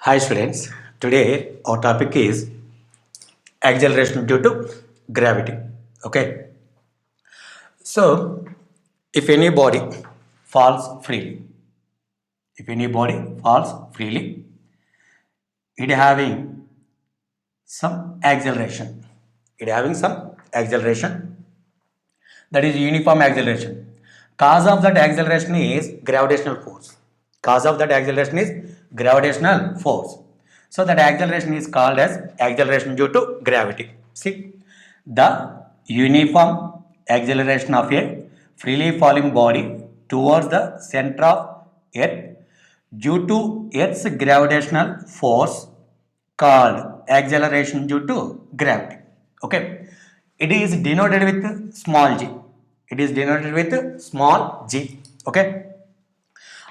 Hi students, today our topic is acceleration due to gravity. Okay, so if any body falls freely, if any body falls freely, it having some acceleration, it having some acceleration, that is uniform acceleration. Cause of that acceleration is gravitational force. Cause of that acceleration is gravitational force. So that acceleration is called as acceleration due to gravity. See, the uniform acceleration of a freely falling body towards the center of Earth due to Earth's gravitational force called acceleration due to gravity. Okay, it is denoted with small g. It is denoted with small g. Okay,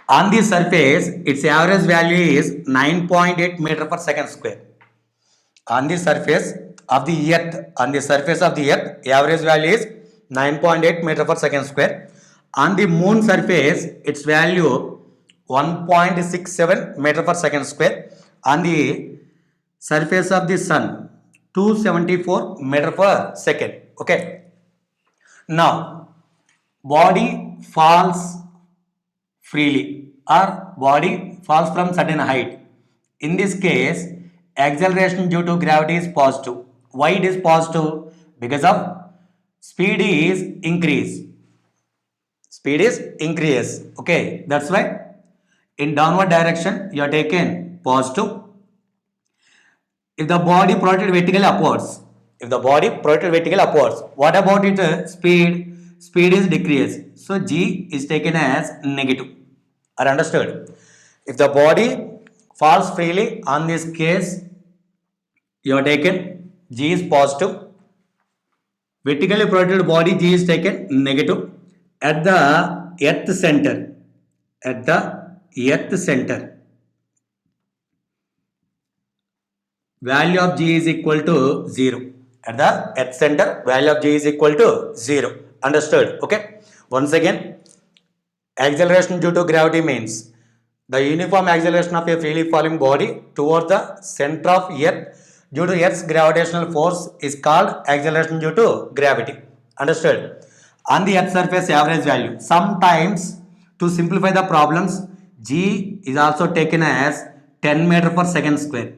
on the surface, its average value is 9.8 meter per second square. On the surface of the earth, average value is 9.8 meter per second square. On the moon surface, its value 1.67 meter per second square. On the surface of the sun, 274 meter per second. Okay. Now, body falls freely or body falls from certain height. In this case, acceleration due to gravity is positive. Why it is positive? Because of speed is increase. Speed is increase. Okay, that's why in downward direction you are taken positive. If the body projected vertically upwards, what about its speed? Speed is decreased. So g is taken as negative. Are understood? If the body falls freely, on this case, you are taken g is positive. Vertically projected body g is taken negative. At the earth center, at the earth center, value of g is equal to 0. At the earth center, value of g is equal to 0. Understood? Okay. Once again, acceleration due to gravity means the uniform acceleration of a freely falling body towards the center of earth due to earth's gravitational force is called acceleration due to gravity. Understood? On the earth surface average value, sometimes to simplify the problems, g is also taken as 10 meter per second square.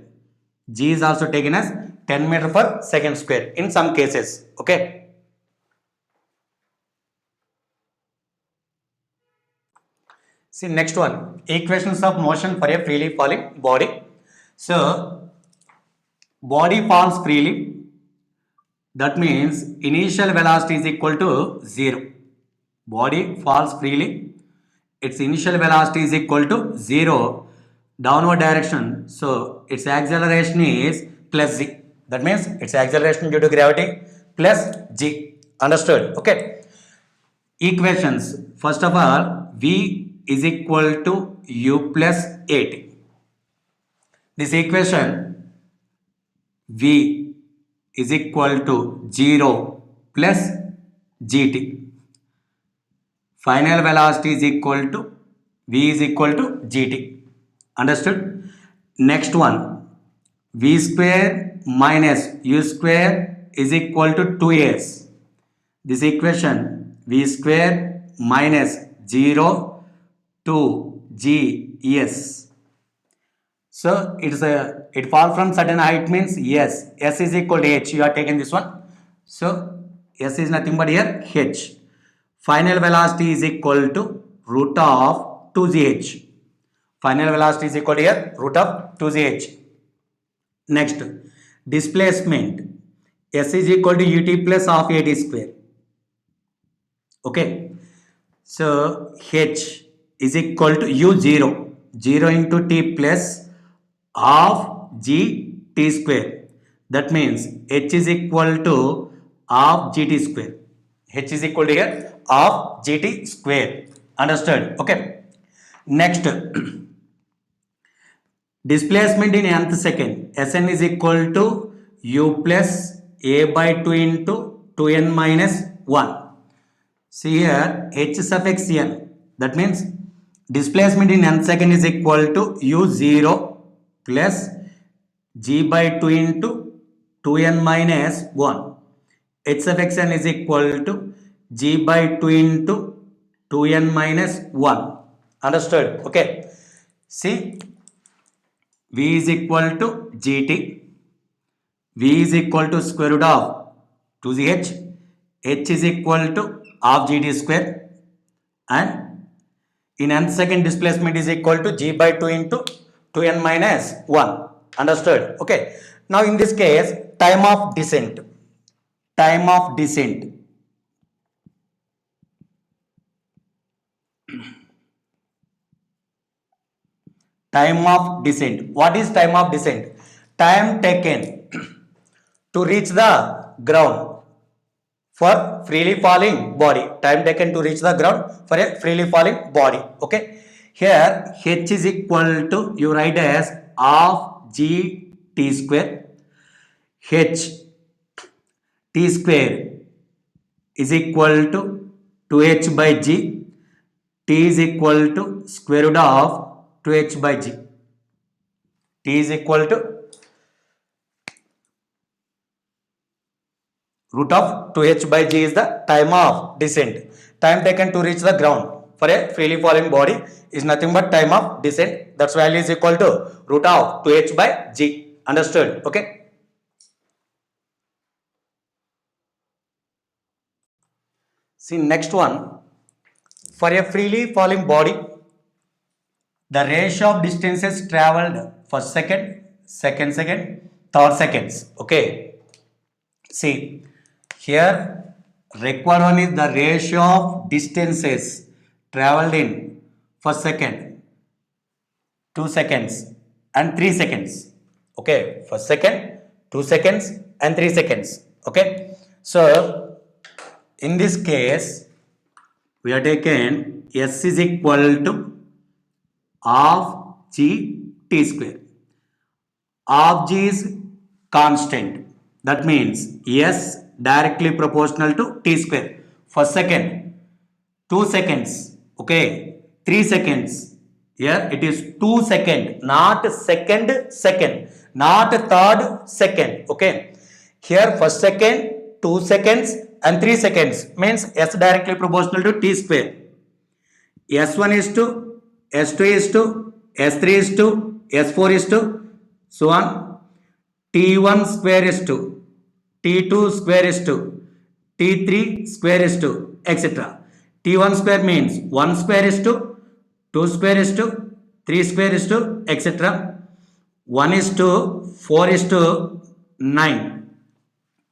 G is also taken as 10 meter per second square in some cases. Okay. See next one, equations of motion for a freely falling body. So body falls freely. That means initial velocity is equal to 0. Body falls freely. Its initial velocity is equal to 0 downward direction. So its acceleration is plus g. That means its acceleration due to gravity plus g. Understood? Okay. Equations. First of all, v is equal to u plus 8. This equation v is equal to 0 plus gt. Final velocity is equal to v is equal to gt. Understood? Next one, v square minus u square is equal to 2s. This equation v square minus 0 to gs. So it falls from certain height means yes, s is equal to h. You are taking this one. So s is nothing but here h. Final velocity is equal to root of 2gh. Final velocity is equal to here root of 2gh. Next, displacement. S is equal to ut plus of at square. Okay. So h is equal to u0. 0 into t plus of g t square. That means h is equal to of gt square. H is equal to here of gt square. Understood? Okay. Next, displacement in nth second. Sn is equal to u plus a by 2 into 2n minus 1. See here h suffix n. That means displacement in nth second is equal to u0 plus g by 2 into 2n minus 1. H of xn is equal to g by 2 into 2n minus 1. Understood? Okay. See, v is equal to gt. V is equal to square root of 2gh. H is equal to half gt square. And in nth second displacement is equal to g by 2 into 2n minus 1. Understood? Okay. Now in this case, time of descent. Time of descent. Time of descent. What is time of descent? Time taken to reach the ground for freely falling body. Time taken to reach the ground for a freely falling body. Okay. Here h is equal to, you write as half g t square. H t square is equal to 2h by g. T is equal to square root of 2h by g. T is equal to root of 2h by g is the time of descent. Time taken to reach the ground for a freely falling body is nothing but time of descent. That's value is equal to root of 2h by g. Understood? Okay. See, next one. For a freely falling body, the ratio of distances traveled first second, second, third seconds. Okay. See, here required one is the ratio of distances traveled in first second, 2 seconds and 3 seconds. Okay, first second, 2 seconds and 3 seconds. Okay, so in this case we are taken s is equal to half g t square. Half g is constant. That means s directly proportional to t square. For second, 2 seconds. Okay, 3 seconds. Here it is 2 second, not second, not third second. Okay, here first second, 2 seconds and 3 seconds means s directly proportional to t square. S1 is to, S2 is to, S3 is to, S4 is to, so on. T1 square is to, T2 square is to, T3 square is to, etc. T1 square means 1 square is to, 2 square is to, 3 square is to, etc. 1 is to, 4 is to, 9.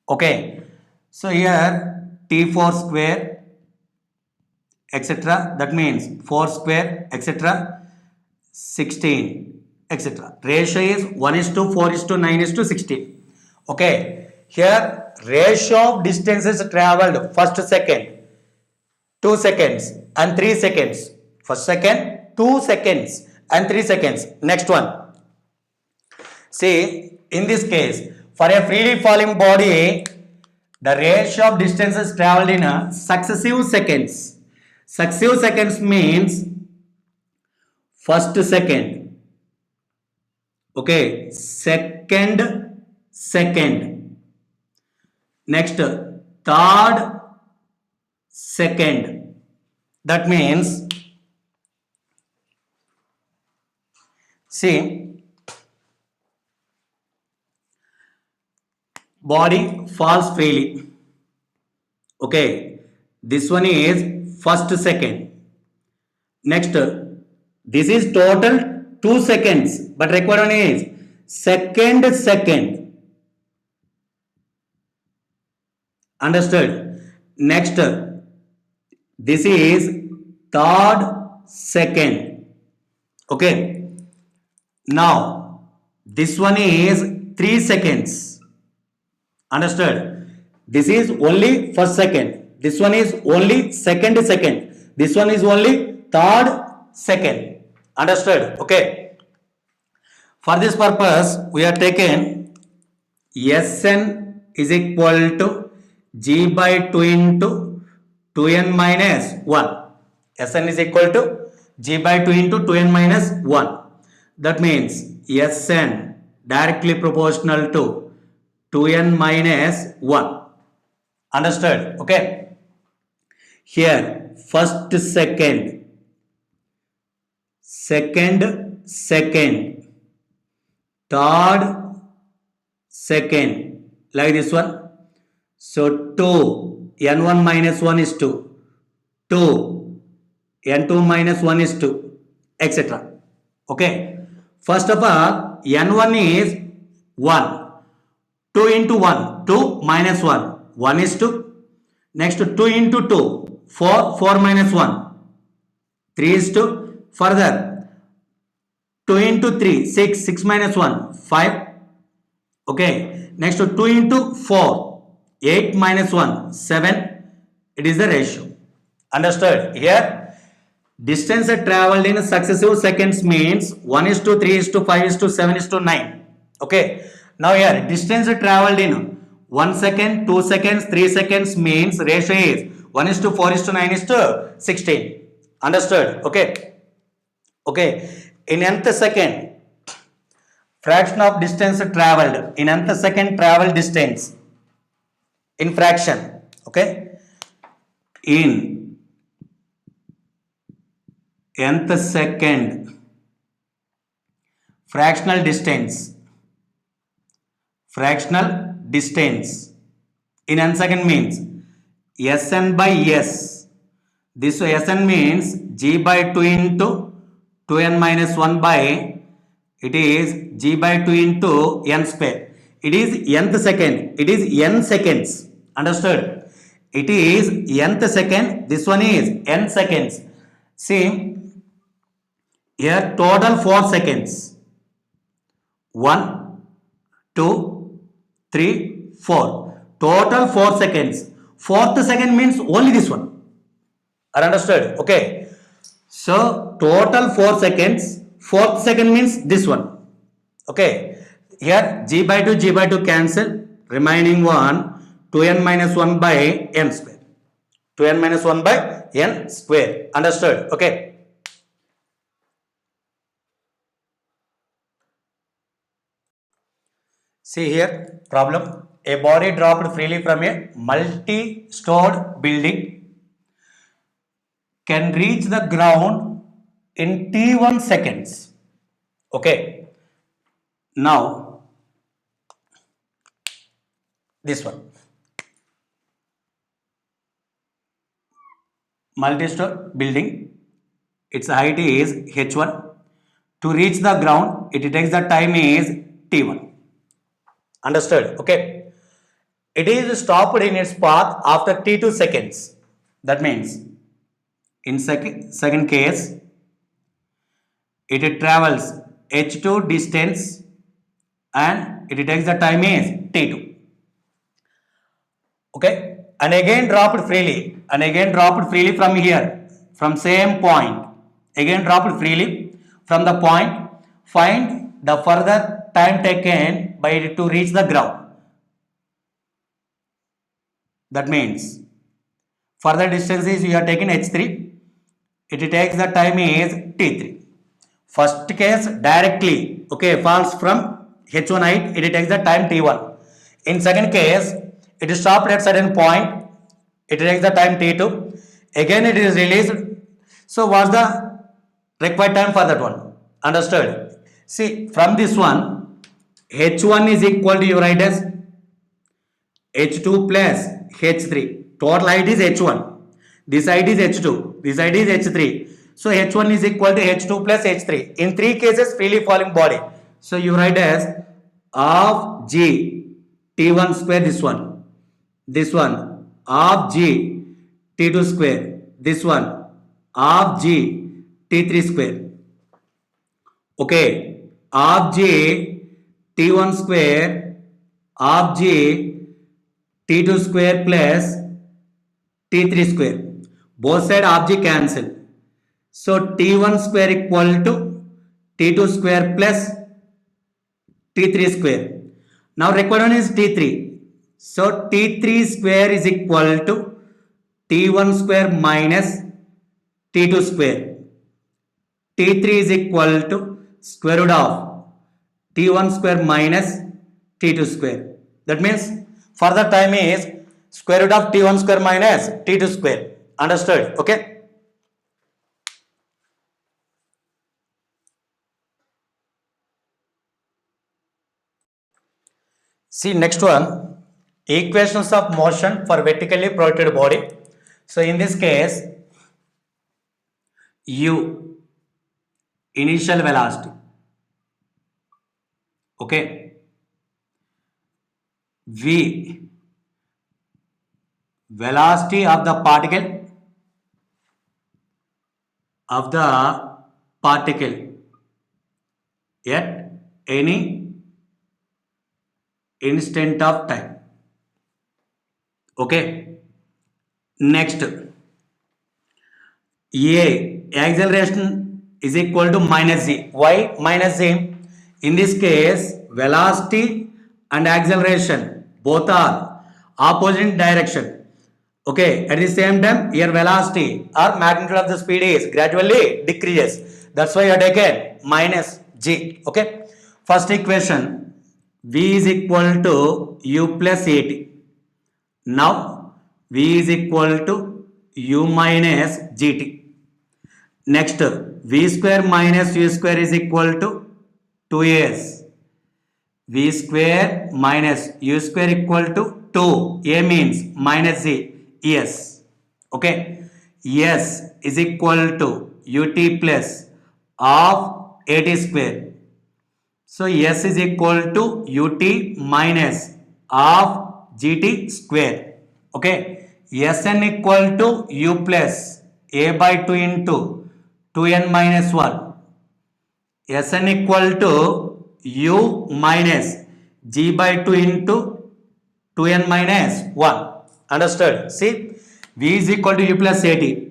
Okay. So here T4 square, etc. That means 4 square, etc. 16, etc. Ratio is 1 is to 4 is to 9 is to 16. Okay. Here ratio of distances traveled first second, 2 seconds and 3 seconds. First second, 2 seconds and 3 seconds. Next one. See, in this case, for a freely falling body, the ratio of distances traveled in successive seconds. Successive seconds means first second. Okay, second. Next, third second. That means, see, body falls freely. Okay, this one is first second. Next, this is total 2 seconds, but required one is second. Understood? Next, this is third second. Okay. Now, this one is 3 seconds. Understood? This is only first second. This one is only second. This one is only third second. Understood? Okay. For this purpose, we are taken Sn is equal to g by 2 into 2n minus 1. Sn is equal to g by 2 into 2n minus 1. That means Sn directly proportional to 2n minus 1. Understood? Okay. Here first, second, third, second, like this one. So 2, n1 minus 1 is 2, 2, n2 minus 1 is 2, etc. Okay. First of all, n1 is 1. 2 into 1, 2 minus 1, 1 is 2. Next 2 into 2, 4, 4 minus 1, 3 is 2. Further 2 into 3, 6, 6 minus 1, 5. Okay. Next 2 into 4, 8 minus 1, 7. It is the ratio. Understood? Here distance traveled in successive seconds means 1 is to 3 is to 5 is to 7 is to 9. Okay. Now here distance traveled in 1 second, 2 seconds, 3 seconds means ratio is 1 is to 4 is to 9 is to 16. Understood? Okay. Okay. In nth second, fraction of distance traveled. In nth second travel distance in fraction. Okay. In nth second fractional distance in n second means Sn by S. This Sn means G by 2 into 2n minus 1 by, it is G by 2 into n square. It is nth second. It is n seconds. Understood? It is nth second. This one is n seconds. See, here total 4 seconds. 1, 2, 3, 4. Total 4 seconds. Fourth second means only this one. Are understood? Okay. So total 4 seconds. Fourth second means this one. Okay. Here G by 2 cancel. Remaining one 2n minus 1 by n square. 2n minus 1 by n square. Understood? Okay. See here, problem. A body dropped freely from a multi-stored building can reach the ground in t1 seconds. Okay. Now, this one. Multi-stored building. Its height is h1. To reach the ground, it takes the time is t1. Understood? Okay. It is stopped in its path after t2 seconds. That means in second case, it travels h2 distance and it takes the time is t2. Okay. And again dropped freely from here, from same point. Again dropped freely from the point. Find the further time taken by it to reach the ground. That means further distances you are taking h3. It takes the time is t3. First case directly, okay, falls from h1 height. It takes the time t1. In second case, it is stopped at certain point. It takes the time t2. Again it is released. So what's the required time for that one? Understood? See, from this one, h1 is equal to, you write as h2 plus h3. Total height is h1. This height is h2. This height is h3. So h1 is equal to h2 plus h3. In three cases, freely falling body. So you write as half g t1 square, this one half g t2 square, this one half g t3 square. Okay, half g t1 square, half g t2 square plus t3 square. Both side half g cancel. So t1 square equal to t2 square plus t3 square. Now required one is t3. So t3 square is equal to t1 square minus t2 square. t3 is equal to square root of t1 square minus t2 square. That means further time is square root of t1 square minus t2 square. Understood? Okay. See next one, equations of motion for vertically projected body. So in this case, u, initial velocity, okay, v, velocity of the particle at any instant of time. Okay. Next, a acceleration is equal to minus z. Why minus z? In this case, velocity and acceleration both are opposite direction. Okay, at the same time, here velocity or magnitude of the speed is gradually decreases. That's why you are taken minus g. Okay, first equation, v is equal to u plus at. Now v is equal to u minus gt. Next, v square minus u square is equal to 2as. V square minus u square equal to 2. A means minus z. Yes. Okay. S is equal to ut plus of at square. So S is equal to ut minus of gt square. Okay. Sn equal to u plus a by 2 into 2n minus 1. Sn equal to u minus g by 2 into 2n minus 1. Understood? See, v is equal to u plus at. V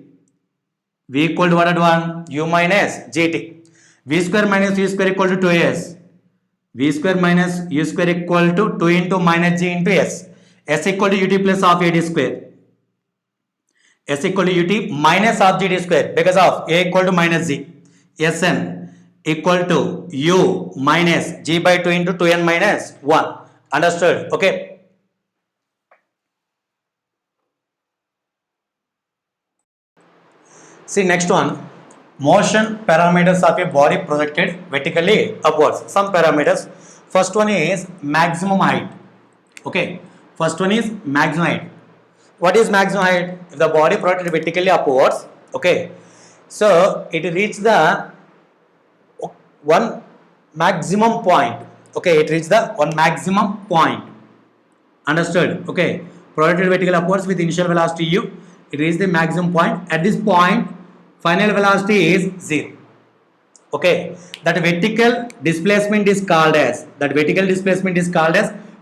equal to what at 1? U minus gt. V square minus u square equal to 2s. V square minus u square equal to 2 into minus g into s. S equal to ut plus of at square. S equal to ut minus of gt square because of a equal to minus z. Sn equal to u minus g by 2 into 2n minus 1. Understood? Okay. See next one, motion parameters of a body projected vertically upwards. Some parameters. First one is maximum height. Okay. First one is maximum height. What is maximum height? If the body projected vertically upwards, okay, so it reaches the one maximum point. Okay, it reaches the one maximum point. Understood? Okay, projected vertical upwards with initial velocity u, it reaches the maximum point. At this point, final velocity is 0. Okay, that vertical displacement is called as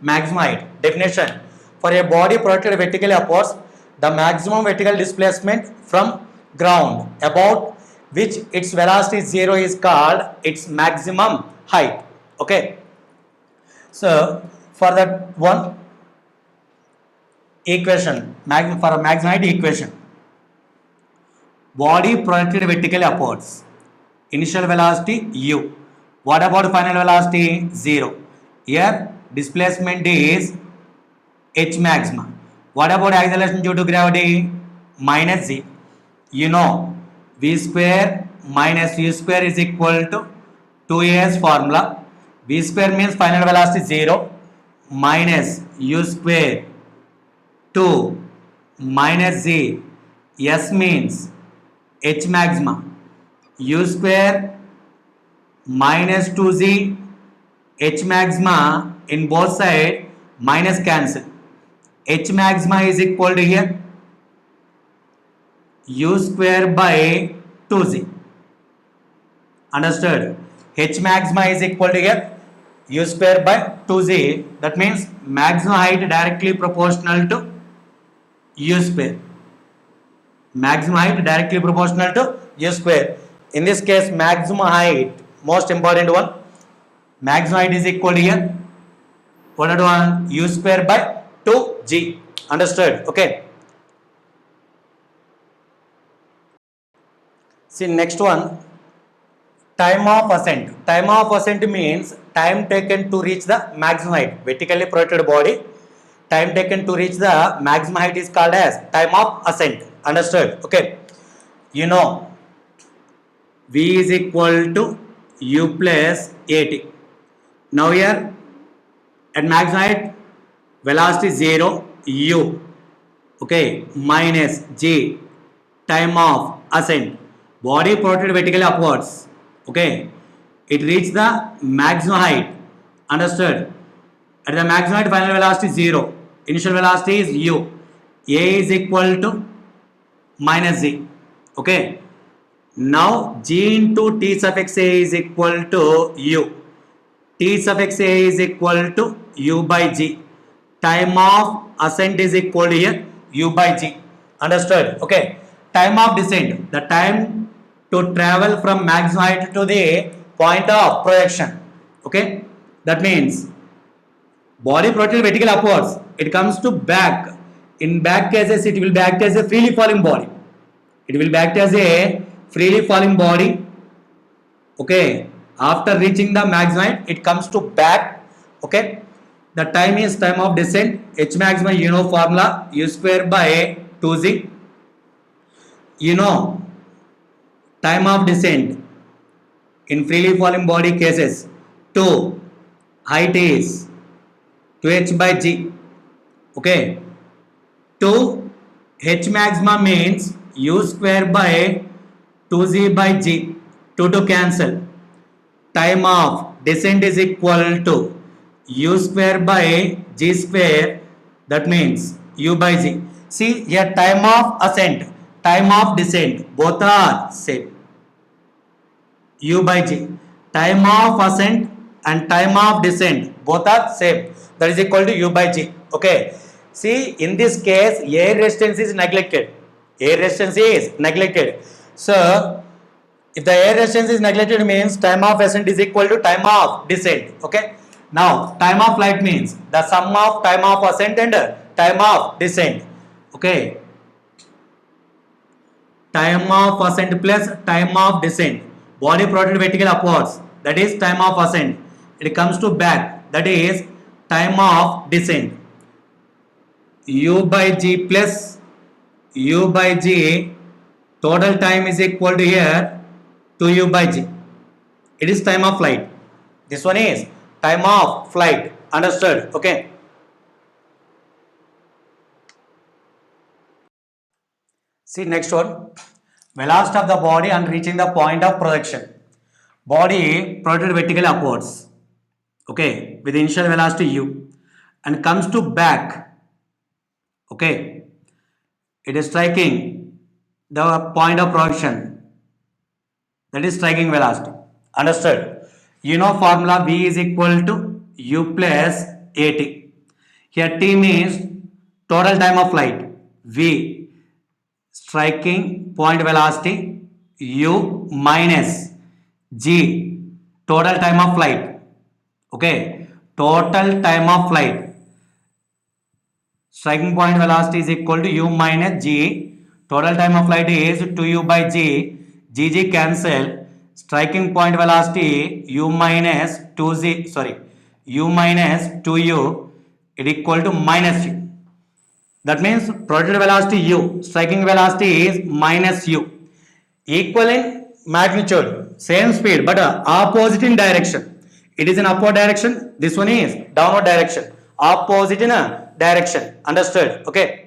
maximum height. Definition: for a body projected vertically upwards, the maximum vertical displacement from ground about which its velocity is 0 is called its maximum height. Okay, so for that one equation, for a maximum height equation, body projected vertically upwards, initial velocity u. What about final velocity? 0. Here displacement is h maxima. What about acceleration due to gravity? Minus z. You know, v square minus u square is equal to 2as formula. V square means final velocity 0 minus u square 2 minus z. S means h maxima. U square minus 2z h maxima in both sides minus cancel. H maxima is equal to here u square by 2z. Understood? H maxima is equal to here u square by 2z. That means maximum height directly proportional to u square. Maximum height directly proportional to u square. In this case, maximum height, most important one, maximum height is equal to here what at one u square by 2g. Understood? Okay. See next one, Time of ascent. Time of ascent means time taken to reach the maximum height. Vertically projected body. Time taken to reach the maximum height is called as time of ascent. Understood? Okay. You know, V is equal to U plus AT. Now here at maximum height, velocity 0, U. Okay, minus G, time of ascent. Body projected vertically upwards. Okay, it reached the maximum height. Understood? At the maximum height, final velocity 0. Initial velocity is U. A is equal to minus Z. Okay. Now G into T suffix A is equal to U. T suffix A is equal to U by G. Time of ascent is equal to here U by G. Understood? Okay. Time of descent. The time to travel from maximum height to the point of projection. Okay. That means body projected vertical upwards. It comes to back. In back cases, it will be act as a freely falling body. It will be act as a freely falling body. Okay. After reaching the maximum height, it comes to back. Okay. The time is time of descent. H maximum you know formula U square by 2Z. You know time of descent in freely falling body cases 2 height is 2h by g. Okay. 2 h maximum means u square by 2z by g. 2 to cancel. Time of descent is equal to u square by g square. That means u by g. See here time of ascent, time of descent both are same. U by g. Time of ascent and time of descent both are same. That is equal to U by g. Okay. See, in this case, air resistance is neglected. Air resistance is neglected. So, if the air resistance is neglected means time of ascent is equal to time of descent. Okay. Now, time of flight means the sum of time of ascent and time of descent. Okay. Time of ascent plus time of descent. Body projected vertical upwards, that is time of ascent. It comes to back, that is time of descent. U by G plus U by G, total time is equal to here 2U by G. It is time of flight. This one is time of flight. Understood? Okay. See next one. Velocity of the body on reaching the point of projection. Body projected vertically upwards. Okay, with initial velocity u and comes to back. Okay, it is striking the point of projection. That is striking velocity. Understood? You know formula v is equal to u plus at. Here t means total time of flight. V striking point velocity u minus g total time of flight. Okay, total time of flight. Striking point velocity is equal to u minus g. Total time of flight is 2u by g. G cancel. Striking point velocity u minus 2z. Sorry, u minus 2u. It equal to minus g. That means projected velocity u, striking velocity is minus u. Equal in magnitude, same speed, but opposite in direction. It is in upward direction. This one is downward direction. Opposite in a direction. Understood? Okay.